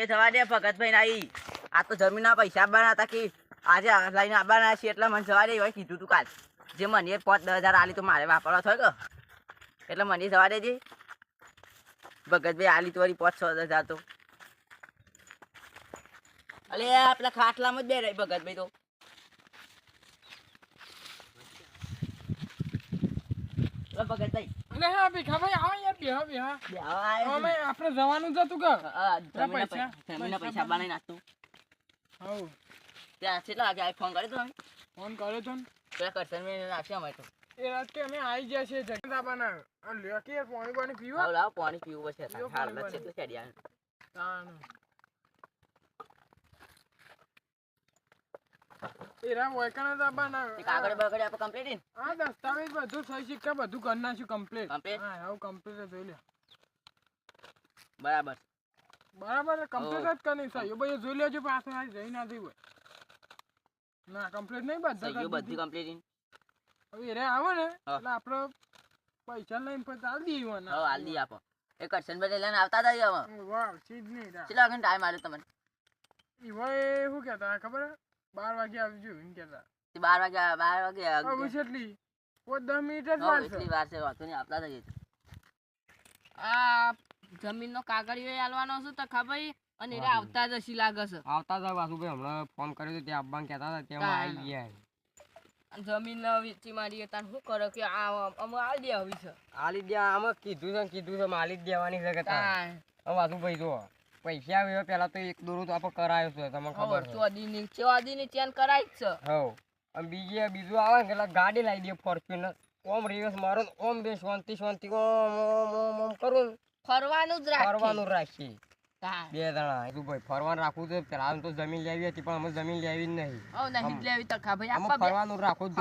મને જવા દે ભગતભાઈ નાઈ આ તો જમીનના પૈસા આપવાના હતા કે આજે લઈને આવવાના છે એટલે મને જવા દે એવું કીધું તું કાલ જે મને 5-10,000 આલી તો મારે વાપરવા થયો કે એટલે મને જવા દેજે ભગતભાઈ આલી તો વળી 5-6,000 તો અલે પેલા ખાટલામાં જ બે રહી ભગતભાઈ તો ભગતભાઈ અલે હા ભીખાભાઈ આવો યાર બેહો અમે આપણે જવાનું જ હતું કે જમીનના પૈસા બનાવી નાખતું હવ ત્યાં કેટલા વાગે આવી ફોન કર્યો તો અમે ફોન કર્યો તો ને પેલા કરશન મેં નાખ્યા અમે તો એ રાત કે અમે આવી ગયા છે જગદાબાના અને લ્યો કે પાણી પીવા લાવ લાવ પાણી પીવું પડશે હાલત છે તો છેડિયા તાણ એરા વૈકણા દાબાના કાગળ બગડે આપણે કમ્પ્લીટ હા દસ્તાવેજ બધું સહી સિક્કા બધું કરી નાખ્યું કમ્પ્લીટ કમ્પ્લીટ હા હવે કમ્પ્લીટ જોઈ લે બરાબર બરાબર કમ્પ્લીટ જ કરી સહી ભાઈ જોઈ લેજો પાછો આ જઈ ના દઈ ના કમ્પ્લીટ નહીં બધા બધી કમ્પ્લીટ હવે એરે આવે ને એટલે આપણે પૈસા લઈને પછી આલ દઈએ હા આલ દી આપો એ કરશન બે લઈને આવતા હતા હવે વાહ સીધ નહીં કેટલા વાગે ટાઈમ આવ્યો તમને ઈ ભાઈ શું કહેતા ખબર 12 વાગે આવજો એમ કહેતા 12 વાગે હવે કેટલી 10 મિનિટ જ વાર છે એટલી વાર છે વાતો નહીં આપતા જઈએ આ જમીનનો કાગળિયો આલવાનો છે તો ખબર અને એ આવતા જ હશી લાગે છે આવતા હતા વાસુભાઈ હમણાં ફોન કર્યો તો ત્યાં આવવાનું કહેતા હતા ત્યાં આવી ગયા જમીન વેચી મારી તાર શું કરો કે આ અમે આલી દે આવી છે આલી દે આમાં કીધું છે માલી જ દેવાની છે કે વાસુભાઈ જો પૈસા આવ્યો પેલા તો એક દોરો તો આપણે કરાયો છે તમને ખબર છે ચોદીની ચેન કરાઈ જ છે હવ અને બીજું આવે ને એટલે ગાડી લાવી દે ફોર્ચ્યુનર ઓમ રિવર્સ મારો ઓમ બે શાંતિ ઓમ કરું ફરવાનું રાખીએ બે જણા એટલું ભાઈ ફરવાનું રાખવું તો પેલા તો જમીન લેવી હતી પણ અમે જમીન લેવી જ નહીં લેવી તો ભાઈ અમે ફરવાનું રાખવું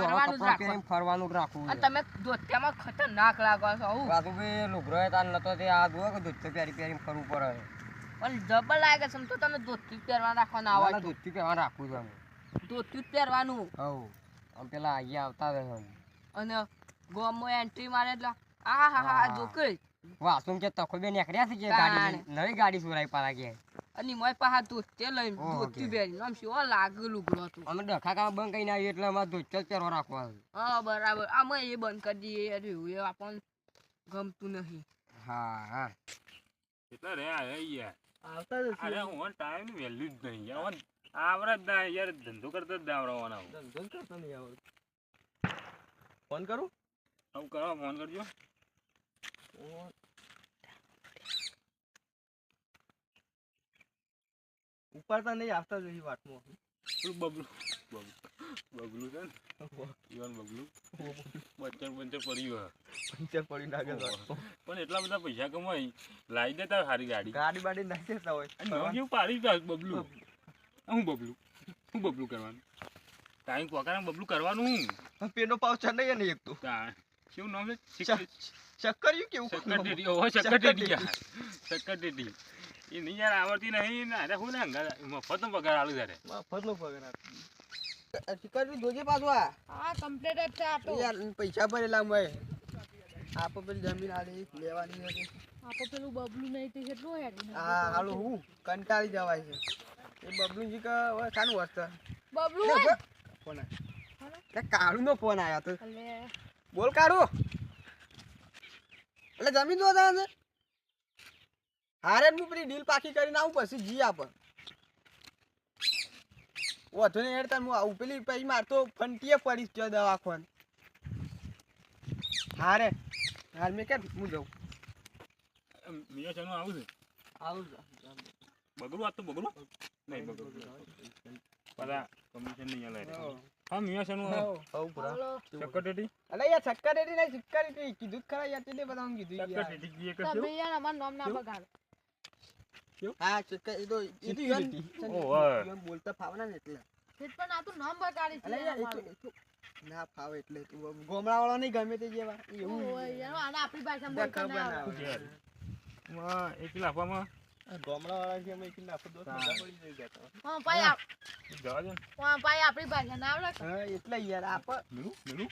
ફરવાનું રાખવું તમે ધોતિયામાં ખતરનાક લાગો છો વાસુભાઈ લુગરો તાર નતો તે આ જુઓ કે ધોતી પહેરી ફરવું પડે પણ જબર લાગે છે તો તમે ધોતી પહેરવા રાખવાના આવા ધોતી પહેરવા રાખવું છે અમે ધોતી પહેરવાનું હવ આમ પેલા અહીંયા આવતા રહે અને ગોમો એન્ટ્રી મારે એટલે આ હા હા જોકે વાસુમ કે તકો બે નીકળ્યા છે કે ગાડી નવી ગાડી સુરાઈ પાડા કે અને મોય પાહા ધોતી લઈને ધોતી પહેરી આમ શું લાગે લુગડો હતું અમે ડખા કામ બંધ કરીને આવી એટલે અમારે ધોતી જ પહેરવા રાખવા હા બરાબર આમાં એ બંધ કરી દઈએ એવું એ આપણને ગમતું નહીં હા કેટલા રે યાર આવતા જ અરે હું ટાઈમ ની વેલ્યુ જ નહીં યાર આવડત ના યાર ધંધો કરતા જ આવડવાના ધંધો કરતો નહીં આવડતું ફોન કરું હું કરો ફોન કરજો ઉપાડતા નહીં આવતા જઈ વાટમાં બબલું છે ને ઈવન બબલું પંચર પડ્યું પણ એટલા બધા પૈસા કમાઈ લાવી દેતા સારી ગાડી બાડી નાખી દેતા હોય કેવું પાડી જાય બબલું હું બબલું કરવાનું ટાઈમ કોકાને બબલું કરવાનું હું પેનો પાવ ચડાઈ ને એક તો કેવું નામ છે ચક્કરિયું કેવું શક્કરટેટી એ નહીં યાર આવડતી નહીં ને અરે હું ને મફત નો પગાર આલું ત્યારે મફતનો પગાર ચક્કરિયું જોજે પાછો હા કમ્પ્લીટ જ છે આ તો યાર પૈસા ભરેલા મેં આપો પેલી જમીન આલી લેવાની હતી આપો પેલું બબલું નહીં તે કેટલું હેડી હા હાલો હું કંટાળી જવાય છે એ બબલુજી કે હવે કાનું વાસ્તા બબલું ફોન આવ્યો કાળુ નો ફોન આવ્યો તો અલે બોલ કાળુ એટલે જમીન દો છે હારે હું પેલી ડીલ પાકી કરીને આવું પછી જી આપ વધુ ને હેડતા હું આવું પેલી પછી મારતો ફંટીએ પડીશ જો દવાખાન હારે હાર મેં ક્યાં હું જાઉં મિયા ચાનું આવું છે બગડું આ તો બગડું નહીં બગડું પાછા કમિશન નહીં આલે હા મિયા ચાનું આવું પૂરા શક્કરટેટી અલે યાર ચક્કરટેટી નહીં ચક્કરટેટી કીધું ખરા યાર તે બધા હું કીધું યાર શક્કરટેટી જે તમે કશું યાર અમાર નામ ના બગાડ હા ચક્કર એ તો ઈવન બોલતા ફાવના ને એટલે પણ આ તો નામ બગાડી અલે યાર એ તો ના ફાવે એટલે તું ગોમડા વાળા નહીં ગમે તે જેવા એવું યાર આને આપણી ભાષામાં બોલતા ના આવડે માં એક લાફામાં ગોમડા વાળા કે અમે કિલ્લા આપો દોસ્ત પડી જઈ જતો હા ભાઈ જવા દે હા ભાઈ આપણી ભાષા ના આવડે હા એટલે યાર આપ મિલું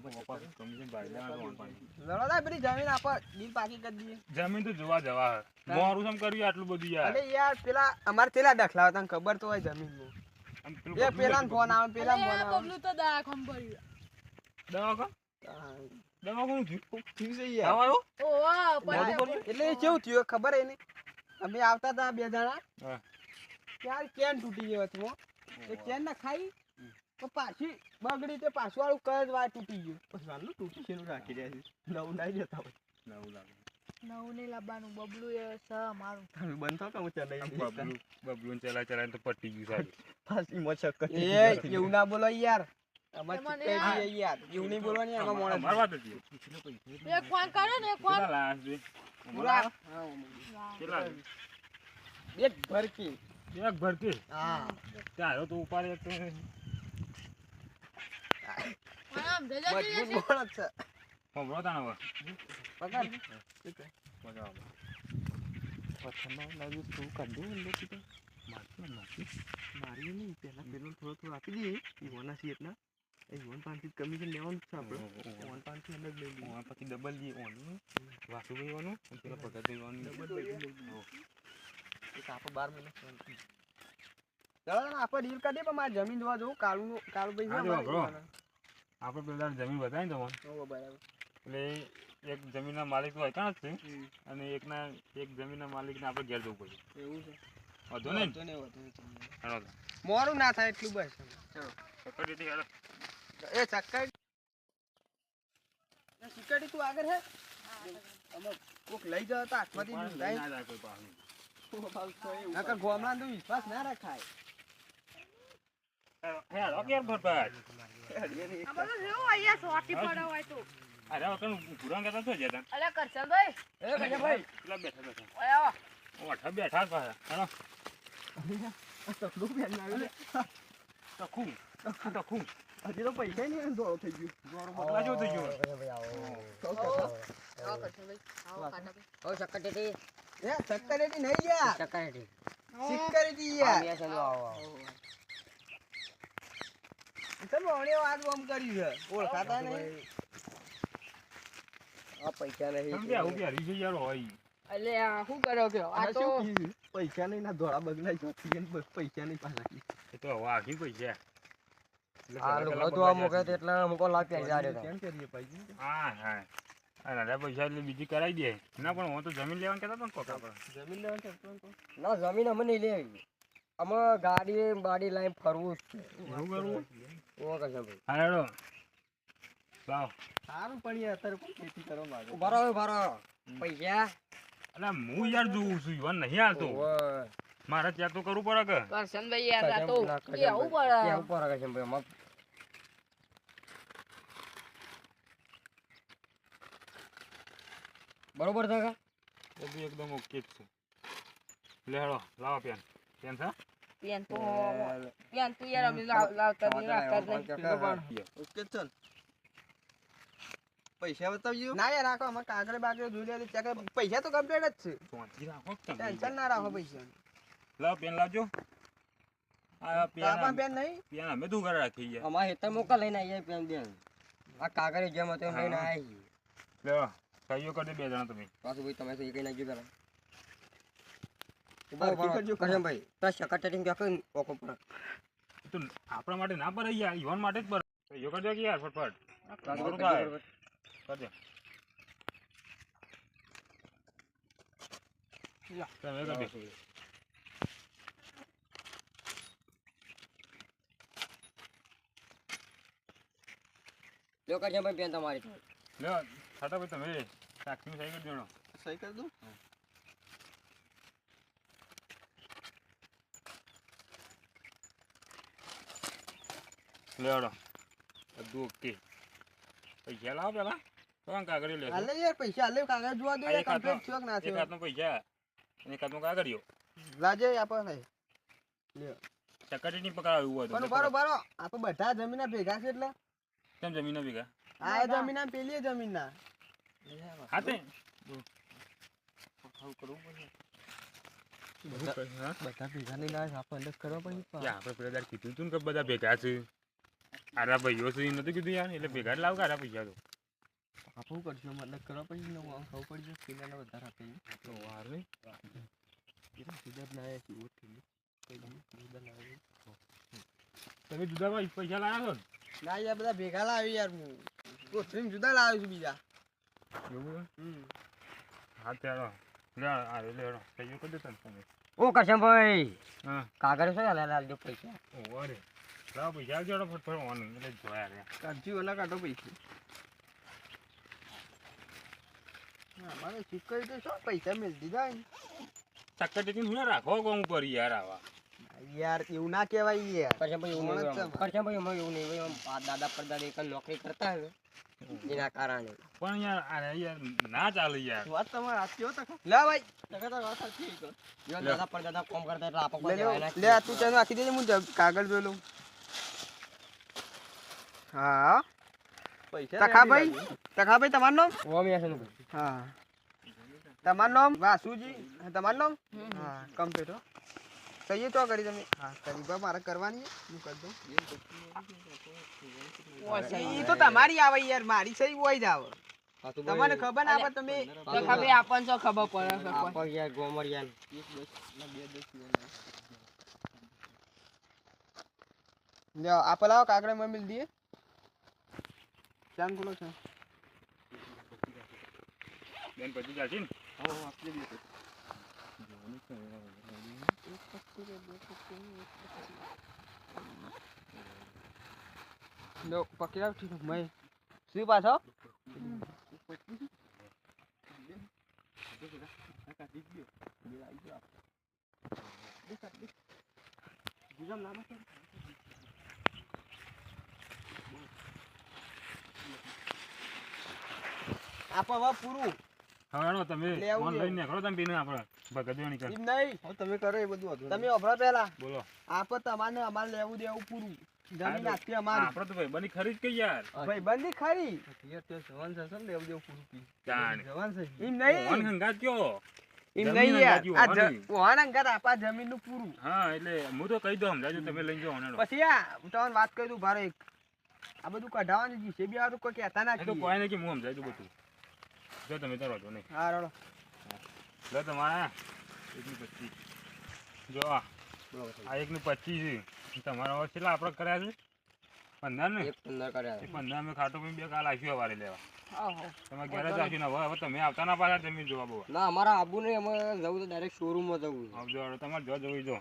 કમિશન ભાઈ લેવાનું પાણી. લડો તા પેલી જમીન આપો ડીલ પાકી કરી દઈએ. જમીન તો જોવા જવા મોરું સમ કર્યું આટલું બધું યાર. અરે યાર પેલા અમાર પેલા દખલાવ તને ખબર તો હોય જમીનનું. આમ પેલું એ બબલું પેલા હતું. ફોન આવે પેલા ફોન આવે. બબલું તો દવાખાને પડ્યું. દવા કો હા, દવા કોનું થયું? થયું છે યાર. આવા આવ્યો? ઓવા મોઢું પડ્યું. એટલે એ કેવું થયું ખબર હે ને અમે આવતા હતા બે જણા હા. ત્યારે કેન તૂટી ગયો હતો એ કેન ના ખાઈ તો પાછી બગડી તે પાછું વાળું કઈ વાર તૂટી ગયું પછી વાળું તૂટી છે રાખી રહ્યા છે નવું નાઈ જતા હોય નવું લાગે. નવું નહીં લાવવાનું બબલું એ સ મારું. તમે બંધ થો કે હું ચલાવી બબલું ચલા ચલા તો પટી ગયું સાહેબ. ફાસી મચક એ એવું ના બોલો યાર અમાર એમાં ચિત્તે નહીં છે યાર એવું નહીં બોલવાની આમાં મોણસ અમાર વાત હતી. એક ફોન કરો ને એક ફોન. કેટલા લાયા છે? પૂરા કેટલા છે? બે ભરકી એક ભરતી હા ત્યાં તો ઉપાડે એક તો આમ જજો મજબૂત મોણસ છે ખબરો તા હવે પકડ મજા આવે. પથ્થરમાં લાગ્યું તું કાઢ દે અંદર થી મારતી. મારી નહીં પેલા પેલું થોડું થોડું આપી દઈએ ઈવોના સી એટલા એ ઈવોન પાંચથી કમિશન લેવાનું જ છે આપણે ઈવોન પાંચથી અંદર લઈ લઈએ પછી ડબલ જી ઓનું વાસુભાઈ વાનું અને પેલા ભગતભાઈ વાનું. એક આપણે 12 મહિના ચાલો ને આપણે ડીલ કરી દે પણ મારે જમીન જોવા જવું કાળું ભાઈ છે હા, અમારે બરો. જોવાના. આપણે પેલા જમીન બતાવી દો હોવે, બરાબર એટલે એક જમીનના માલિક તો હોય જ છે અને એક જમીનના માલિકને આપણે ઘેર જવું પડે. એવું છે વાંધો નહીં વાંધો નહીં, વાંધો નહીં. હેડો તો. મોરું ના થાય એટલું બસ ચલો પકડી હેડો. એ ચક્કર સિક્યુરિટી તું આગળ હે અમે કોક લઈ જતા હતા હાથમાંથી ઉપાડ લઈ ના જાય કોઈ પાછું. નકર ગોમડા તો વિશ્વાસ ના રખાય હેડો ઘેર ભરભાઈ. આ બધું કેવું અહીંયા સોટી પડે હોય તો. અરે વખત ભૂરા કહેતા છો જતા અલે કરશનભાઈ એ ભાઈ પેલા બેઠા ઓય આવો. ઓઠા બેઠા પાછા હેડો તકડું બેન આવ્યું ટખું ટખું હજી તો પૈસા નહીં દોડો થઈ ગયું દોરો બદલા જેવો થઈ ગયો. આવો કરશનભાઈ આવો ખાટાભાઈ. એ સિક્યુરિટી નહીં યાર સિક્યુરિટી યાર તમે હમણે વાત આમ કરી છે ઓળખાતા નહીં આ પૈસા નહીં સમજ્યા આવું કે હરી છે યાર હોય. અલે આ શું કરો કે આ તો પૈસા નહીં ના ધોળા બગલા જોતી પૈસા નહીં પાછા એ તો હવે આખી પૈસા આ લોકો તો આ મોકે એટલે અમુકો લાગ પી જાય કેમ કરીએ પૈસા હા હા આ નાના પૈસા એટલે બીજી કરાવી દે. ના પણ હું તો જમીન લેવાનું કહેતા હતો ને કોકા પર. જમીન લેવાનું ના જમીન અમે નહીં લેવી અમે ગાડી બાડી લઈને ફરવું જ છે એવું કરવું? ઓ કશે ભાઈ હા હેડો લાવ. સારું પણ યાર અત્યારે કોઈ ખેતી કરવા માંગે ઉભારો પૈસા અલા હું યાર જોઉં છું ઈવન નહીં હાલતો. ઓય. મારે ચેક તો કરવું પડે કે કરશનભાઈ યાર આ તો ના, એ આવું પડે. કેવું પડે કશે ભાઈ અમાર બરોબર છે કા બધું એકદમ ઓકે જ છે. લે હેડો લાવો પેન પેન છે પેન તો યાર અમે લાવતા જ નહીં, રાખતા જ નહીં. ઓકે ચલ પૈસા બતાવજો ના યાર રાખો અમારે કાગળ બાગળ જોઈ લે ચેક પૈસા તો કમ્પ્લીટ જ છે ચોંચી રાખો કે તમે. ટેન્શન ના રાખો પૈસા લાવ પેન લાવજો. આ તાપા પેન પેન નહીં પેન અમે તું ઘરે રાખી ગયા. અમારે હેતર મોકા લઈને આવીએ પેન બેન આ કાગળ જેમ હતો એમ લઈને આવી લેવા સહીઓ કરી દે બે જણા તમે. પાછું ભાઈ તમે તો એ કઈ નાખજો પેલા હરખી કરજો કરજો ભાઈ તો સેક્રેટરી કે કઈ ઓકો પર એ તો આપણા માટે ના પર યાર ઈવન માટે જ પર સહીઓ કરી દો કે યાર ફટફટ. પાછું મોડું ભાઈ થાય. કરી દે. તમે કરી દે. લ્યો કરજો ભાઈ પેન તમારી લેવા ખાતા ભાઈ તમે સાક્ષી સહી કરી દેણો. સહી કરી દઉં લેવડો બધું ઓકે. પૈસા લાવો પેલા તો કાગળિયો લેજો. હાલે યાર પૈસા હાલે કાગળ જોવા દો આ યાર એક હાથમાં- કમ્પ્લીટ થયો કે ના એક થયો હાથમાં પૈસા અને એક હાથમાં કાગળિયો. લાજે આપણે ચકટી નહીં પકડાવ એવું હોય તો. બરો બરો આપણે બધા જમીના ભેગા છે એટલે કેમ જમીન ભેગા આ જમીના પેલી જમીનના હાથે બધા ભેગા નહીં ના આપણે અલગ કરવા પડી આપણે પેલા દાડ કીધું તું ને કે બધા ભેગા છે. આરા ભાઈઓ સુધી નતું કીધું યાર એટલે ભેગા જ લાવ કારા પૈસા તો આપવું કરશો મતલબ કરવા પછી ને આમ ખબર પડી જશે કિલ્લાને વધારે આપે તો વાર નહીં સુધર ના આવ્યા છીએ ઓછી સુધર ના આવ્યા તમે જુદા ભાઈ પૈસા લાવ્યા છો ના યાર બધા ભેગા લાવી યાર હું કોથળીમાં જુદા લાવ્યો છું બીજા એવું હા ત્યારે લે આ લે હેડો કઈ કરી દેતા તમે ઓ કશમભાઈ હા કાગળ છે ને લાલ દો પૈસા ઓરે લાવ પૈસા આવજો ફટફટ ઓન એટલે જોયા રે કાઢજી ઓલા કાઢો પૈસા મારે ચીકરી તો શું પૈસા મેળ દીધા ચક્કર ટેકીને હું રાખો કોમ પર યાર આવા યાર એવું ના કહેવાય યાર કશમભાઈ એવું નહીં કશમભાઈ એમાં એવું નહીં ભાઈ આ દાદા પરદાદા એક નોકરી કરતા હોય એના કારણે પણ યાર આ યાર ના ચાલે યાર વાત તમારે સાચી હો તકા લે ભાઈ તકા તો વાત સાચી છે જો દાદા પરદાદા કામ કરતા એટલે આપો લે તું ચાલો આખી દેજે હું કાગળ જોઈ લઉં હા પૈસા તખાભાઈ તમારું નામ ઓમ યાસન હા તમારું નામ વાસુજી તમારું નામ હા કમ્પ્લીટ હો કહીએ તો કરી તમે હા કરી બા મારે કરવાની હું કરી દઉં એ તો તમારી આવે યાર મારી સહી હોય જ આવે તમને ખબર ના આવે તમે ખબર આપણને શું ખબર પડે આપો યાર ગોમર યાર લ્યો આ પલાવ કાગળે માં મિલ દીએ ચાંદ ખોલો છે બેન પછી જાશે ને લો પકડી રાખ ઠીક મેં શું પાછો આપો હવે પૂરું હવે હેડો તમે લેવું ફોન છે. લઈને નીકળો તમે બેન આપણે ભગતવાની કર એમ નહીં તમે કરો એ બધું તમે અભરો પહેલા બોલો આપો તમારે અમારે લેવું દેવું પૂરું જમીન આખી અમારી આપણે તો ભાઈ બની ખરી જ કઈ યાર ભાઈ બંધી ખરી જવાન છે લેવું દેવું પૂરું પી જાણ જવાન છે એમ ઓન નહીં હંગાત કયો એમ જમીન નહીં યાર અંગાજી આ હોવાની. વહાણ અંગાત આપા જમીન નું પૂરું હા એટલે હું તો કહી દઉં સમજાજો તમે લઈ જાઓ હેડો પછી આ હું તમને વાત કરી દઉં ભારે એક આ બધું કઢાવવાનું છે જે બી વાળું કોઈ કહેતા ના એ તો કોઈ નહીં કે હું સમજાય બધું જો તમે તો રહો નહીં હા રડો લો તમારા એકની 25 જો આ એકની 25 છે તમારા હવે કેટલા આપણે કર્યા છે 15 ને એક 15 કર્યા એ 15 મેં ખાટો પીને બે કાલ આખ્યો વારે લેવા આહો તમે ઘરે જ આખ્યું ને હવે તમે આવતા ના પાછા તમે જોવા બહુ ના અમારા આબુ ને અમે જવું તો ડાયરેક્ટ શોરૂમ માં જવું છે આવજો હેડો તમારે જો જોઈ જો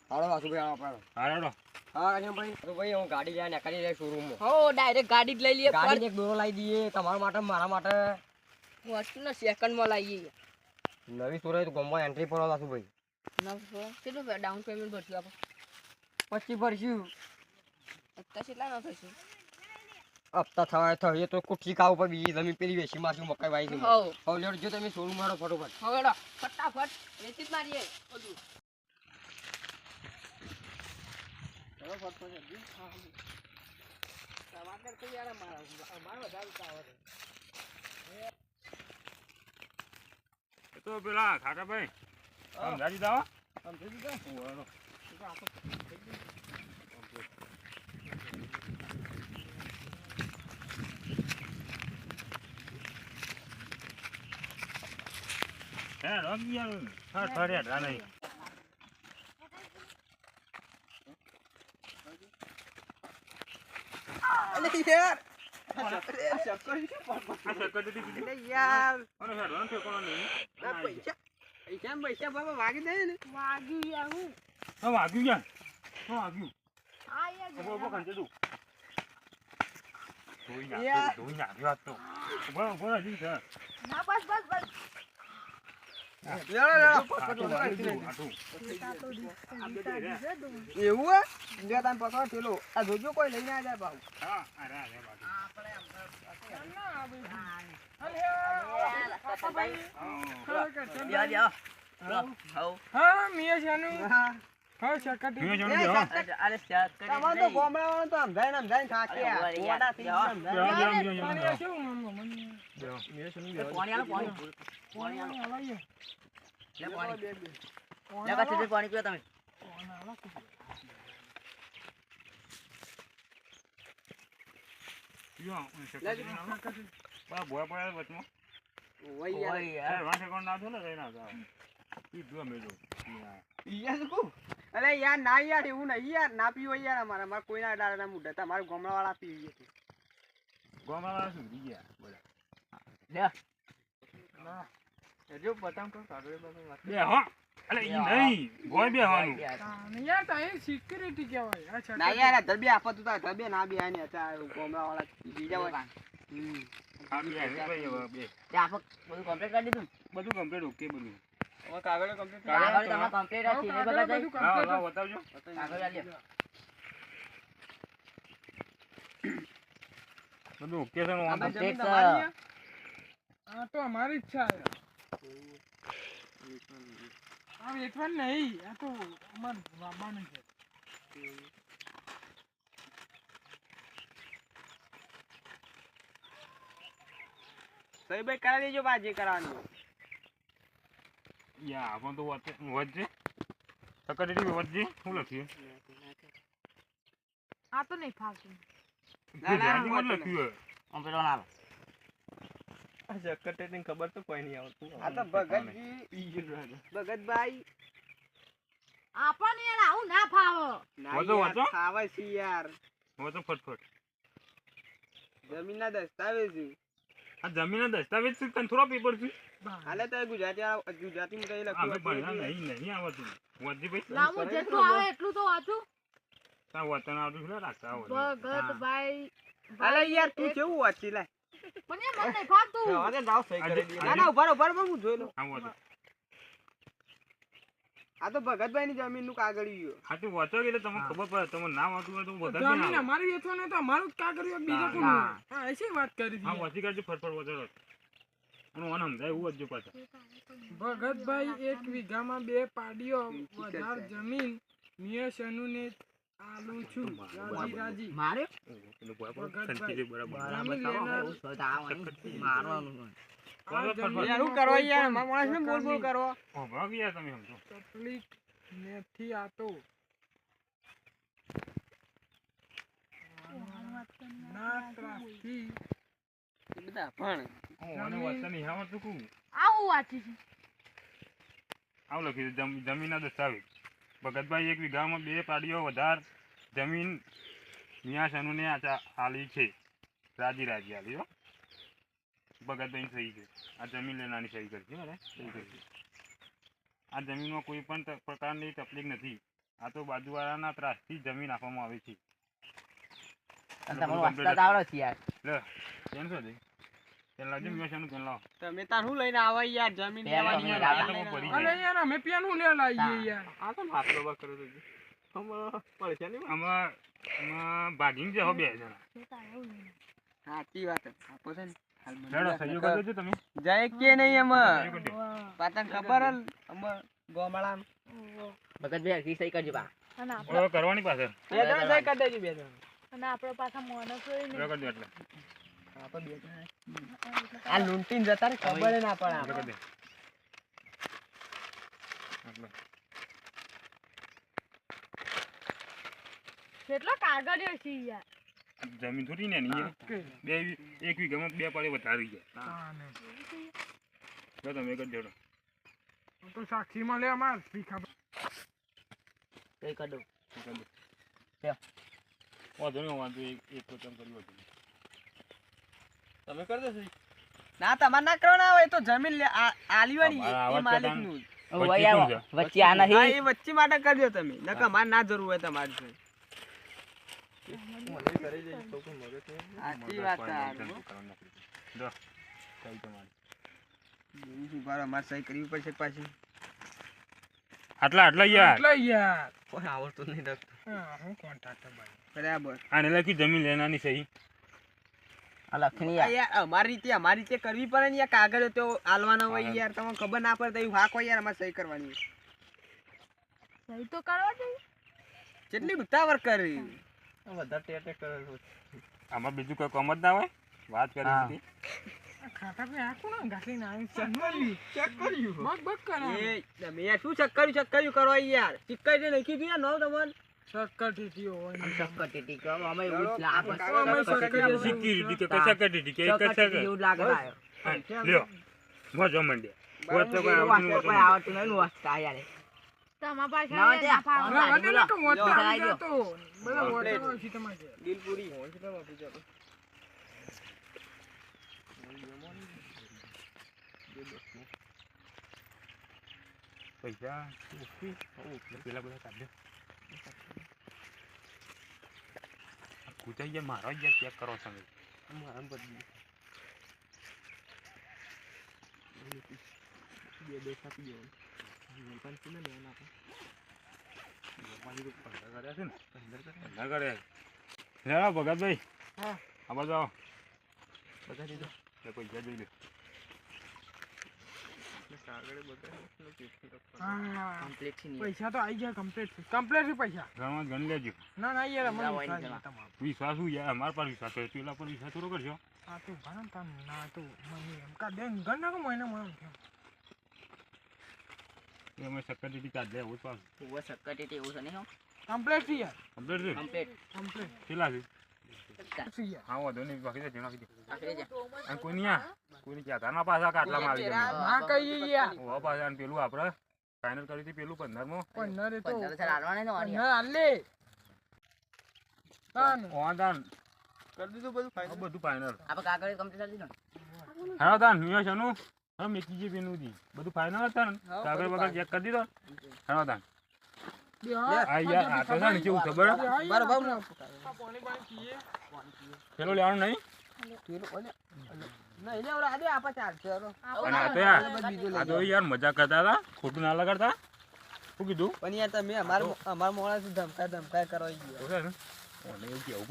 હાલો વાસુભાઈ હાલો આપણે હા હેડો હા કશમભાઈ તો ભાઈ હું ગાડી જાય ને કરી જાય શોરૂમ માં હો ડાયરેક્ટ ગાડી જ લઈ લઈએ ગાડી એક દોરો લાવી દઈએ તમારા માટે મારા માટે વસ્તુને સેકન્ડમાં લાવીએ નવી સ્ટોરેજ તો ગમવા એન્ટ્રી પર વાસુભાઈ કેટલું ડાઉન પેમેન્ટ ભરશું આપણે પછી ભરશું અત્યારે કેટલા ના થશે હપ્તા થવાય થઈએ તો કુઠી ખાવ પર બીજી જમીન પેલી વેચી મારશું મકાઈ વાઈ હો હવે લેડો જો તમે શોરૂમ મારો ફટોફટ હવે ફટાફટ વેચી જ મારીએ બધું એ તો પેલા ખાટાભાઈ સમજાજી દાવા હે રોગ યાર ફટ હેડા નહીં અલે યાર આ ચક્કર દીધી દીધી અલે યાર અને હેડવાનું ઠેકાણું નહીં આ પૈસા બાબા વાગી જાય ને વાગ્યું યાર હું હા વાગ્યું યાર હા વાગ્યું આ યાર ઉભો ખંચે તું યાર. ધોઈ નાખ્યો આજ તો ઉભો હજી છે ના બસ બસ બસ લેડો આટું વાગ્યું આટું એવું હે જો તમે પકડો પેલો આ જોજો કોઈ લઈને આ જાય બાબુ હા અરે અરે બાકી હા મિયા જાનું હા મેં જાણું એ કે સાચા. અરે શેર કરી તમારે તો ગોમડાવાળા તો સમજાય થાક્યા અરે યાર, ઓડા થઈ જાઓ. સમજાય. પાણી આલો પાણી પાણી લે પાણી લે કાચી પાણી પીઓ તમે યો શક્કર બા ભોય પડ્યા વચમાં ઓય યાર ઓય યાર. એ વાંઠે કોણ ના થો ને કઈ ના થાવ ઈ જો મેલો યાર શું અરે યાર ના યાર એવું નહીં યાર ના પીવો યાર અમારે કોઈ ના ડાળના મુઢા તમારે ગામડા વાળા પીવીએ છે ગોમાં શું દી ગયા બોલા લે. જો બતાવ તો કાગળ બતાવ બે હો અલે ઈ નહીં ભોય બે હોવાનું યાર તો એ સિક્યુરિટી કહેવાય ના યાર આ ધરબે આપો તું તાર ધરબે ના બે આને હતા ગામડા વાળા બીજા હોય આ બે હે ભાઈ હવે બે તે આપણે બધું કમ્પ્લીટ કરી દીધું. બધું કમ્પ્લીટ ઓકે બધું હવે કાગળ કમ્પ્લીટ કાગળ તમારે કમ્પ્લીટ જ છે. એ બગા જાય. લાવો લાવો બતાવજો કાગળ આલ્યો. બધું ઓકે છે ને વાંધો આપણે જમીન એક તમારી હે? આ તો અમારી ઈચ્છા છે આ વેચવાનું નહીં આ તો અમાર બાબાનું છે સહી ભાઈ કરાવી દેજો બા જે કરાવવાનું યા આપણ તો વધજે સકરેટી વધજે શું લખ્યું આ તો નહીં ફાવતું. ના, ના, ધ્યાનથી મત લખ્યું કમ્પ્લીટ વાળા આલો. આ જકટેની ખબર તો કોઈ નહીં આવતું આ તો ભગતજી ભગતભાઈ આપણને યાર આવું ના ફાવો. ના વાંચો, યાર વાંચો. ખાવા છે યાર હવે તો ફટફટ જમીનના દસ્તાવેજ આ જમીનના દસ્તાવેજ છે તને થોડો પેપર છે હાલે તો ગુજરાતીમાં કઈ અમે ભણ્યા લખ્યું નહીં નહીં આવતું વધજે ભાઈ લાવું જેટલું આવે એટલું તો વાંચું. તા વતન આવતું છે રાખતા આવો ભગતભાઈ હાલે યાર તું કેવું વાંચી લે પણ એ મને નહીં ફાવતું. ના ના ઉભા રહો, ઉભા રહો, હું જોઈ લઉં આવો તો આ તો ભગતભાઈ ની જમીન નું કાગળિયું હા તો વાંચો એટલે તમને ખબર પડે તમે નામ આવતું હોય તો બધા જમીન અમારી વેચવાનું તો અમારું જ કાગળિયું બીજા ના, કોનું ના. હા એસી વાત કરી હા હતી વાંચી કાઢજો ફટફટ વાંચો અને મને સમજાય એવું વધજો પાછા ભગતભાઈ 1 વીઘામાં 2 પાડીઓ વધાર જમીન મિયા સનુને આલું છું રાજી રાજી મારે પેલું બરાબર સંચી બરાબર બરાબર જમીન કરો. લેનાર. એવું છે તો આવો અહીં મારવાનું હોય. આ જમીન યાર શું કરવા યાર મારા માણસ ને બોલ બોલ કરો ઓ ભાગ યાર તમે સમજો તકલીફ નથી આતો ના ત્રાસથી બધા પણ મને વાંચતા નહીં આવડતું કું આવું વાંચી છે. આવું લખ્યું છે જમીનના દસ્તાવેજ ભગતભાઈ 1 વીઘામાં 2 પાડીઓ વધાર જમીન મિયા સનુને આલી છે રાજી રાજી આલી હો ભગતભાઈ સહી છે આ જમીન લેનાની સહી કરશે બરાબર સહી કરશે આ જમીનમાં કોઈ પણ પ્રકારની તકલીફ નથી આ તો બાજુવાળાના ત્રાસથી જમીન આપવામાં આવે છે અને તમારું વાંચતા તો આવડે છે યાર. લે કેમ છો દે પેન લાવજો મિયા સનુ પેન લાવો તમે તાર શું લઈને આવા યાર જમીન પેલા લેવાની અમે યાર. લાવ્યા. પડી અરે જાય યાર અમે પેનું લે લાવીએ યાર આ તો હાથ દબા કરો તો હમણાં પડશે ને આમાં ભાગીને જાઓ બે જણા સાચી વાત આપો છે ને હાલ મને લેડો સહયોગ કરી દેજો તમે જાય કે નહીં એમાં સહયોગ કરી દો. પાતન ખબર હલ અમાર ગોમાળા ભગતભાઈ હરખી સહી કરજો બા. અને હવે કરવાની પાછળ બે જણ સહી કરી દેજો બે જણ આપણે પાછા માણસ હોય ને હવે કરી દો એટલે આ લૂંટીને જતા ને ખબર ના પડે એટલે આપણે. કરી દે એટલે કેટલો કાગળિયો છે યાર. જમીન થોડી ને નહીં બે 1 વીઘામાં 2 પાડી વધારી ગયા હા ને જો તમે કરી દેડો તો સાક્ષીમાં લે અમાર ભીખા સહી કરી દઉં. કરી દો લ્યો. વાંધો નહીં વાંધો એક વચન કર્યું હતું તમે કરી દેજો ના તમારે ના કરવાના હોય તો જમીન લે આલીવાની અમારા એ આવાજ માલિક કરતા નું હવે વચ્ચે આવો. શું છે? વચ્ચે આ હા નહીં. એ વચ્ચે માટે કરજો તમે નકર મારે ના જરૂર હોય તમારી છે સાચી વાત જો કઈ તમારી અમારે સહી કરવી પડશે પાછી આટલા યાર એટલે યાર કોઈ આવડતું નહીં રાખતું હા હું કોન્ટ્રાક્ટર ભાઈ બરાબર આને લખી જમીન લેનાની સહી આ લખીને આ યાર. યાર અમારી રીતે કરવી પડે ને યાર કાગળ તો આલવાના હોય યાર તમને ખબર ના પડે તો એવું હાક હોય યાર અમારે સહી કરવાની સહી તો કરવા જોઈએ. કેટલી ઉતાવળ કરી આમાં બીજું કોઈ કોમ જ ના હોય વાત કરી હા. હતી આ ખાટા પે આ કોણ ઘાટીને આવી ચનવાલી ચેક કર્યું બક બક કરા એ તમે યાર શું ચક્કર્યું કરો યાર ચિક્કર જે લખી દીધું યાર નો તમને સક્કટીટીઓ હોય ને. સક્કટીટી કહો, અમે એવું જ લાગે. અમે સક્કટીટીઓ સિક્યુરિટી કે કશા કટી કે સક્કટીટી એવું લાગે ભાઈ. લ્યો મોજો મંડ્યા વોટ તો કોઈ એવું આવતું વાંચતા કોઈ આવડતું નહીં, હું વાંચતા યાર. તમારા પાસે ના વાંચે? ના ફાવે. ના, વાંધો નહીં, તો લો, વોટર આવી કરાવી દો. જતો. બધા વોટર આવશે તમારે ઘેર. દિલ પૂરી હોય છે ને આપી ચાલો પૈસા પેલા બધા કાઢે કૂચાઈ ગયા મારો યાર ચેક કરો તમે મારા બદલી બે બે આપી દેવાનું પણ છે ને બેન આપણે કર્યા છે ને પંદર કર્યા લે ભગતભાઈ હા. આ બાજુ આવો બધા દીધો લે પૈસા જોઈ લે કાગળે બધા હા, કમ્પ્લીટ છે ને. પૈસા તો આવી ગયા કમ્પ્લીટ છે પૈસા. ઘરમાં ગણ લેજો ના ના યાર અમને ના હોય વિશ્વાસ નહીં નહીં તમારો. વિશ્વાસ શું યાર અમારા પર વિશ્વાસ કરે પેલા પર વિશ્વાસ થોડો કરશો આ તો ઘણા તાન ના તો મને એમ કા દે ઘર નાખો મહિને મને કેમ. અમે સક્કર ચાર્જ લે એવું જ પાછું ઉભો સક્કટીટી એવું છે નહીં હો? કમ્પ્લીટ છે યાર કમ્પ્લીટ છે કમ્પ્લીટ. કમ્પ્લીટ કેટલા છે છે યાર. હા વાંધો નહીં બાકી જણા કીધું આખરે જા. અને કોઈ નહીં આ કોઈની ક્યાં ના પાછા કાટલામાં આવી જાય ના કહીએ યાર ઓ પાછા અને પેલું આપણે ફાઇનલ કરી હતી પેલું 15 પણ ન રે તો 15,000 હાલવાના ને પણ વાળી. ન હાલે તાન માં દાન કરી દીધું બધું ફાઇનલ બધું ફાઇનલ આપણે કાગળ કમ્પ્લીટ કરી દીધું ને? હા દાન નિયો છનું હવે મેકી જે પેલું હતી બધું ફાઇનલ હતા ને કાગળ વગર ચેક કરી દીધો હા દાન બે હા આ યાર આ તો છે ને કેવું ખબર બરાબર ને આ પાણી પાણી પીએ. પેલો લેવાનું નહીં ના એને ઓરા દે આપા ચાલશે હરો અને આ તો યાર આ તો યાર મજાક કરતા હતા ખોટું ના લગાડતા શું કીધું પણ યાર તમે અમાર મોળા ધમકા કરવા ગયા તો છે ને ઓને એવું કેવું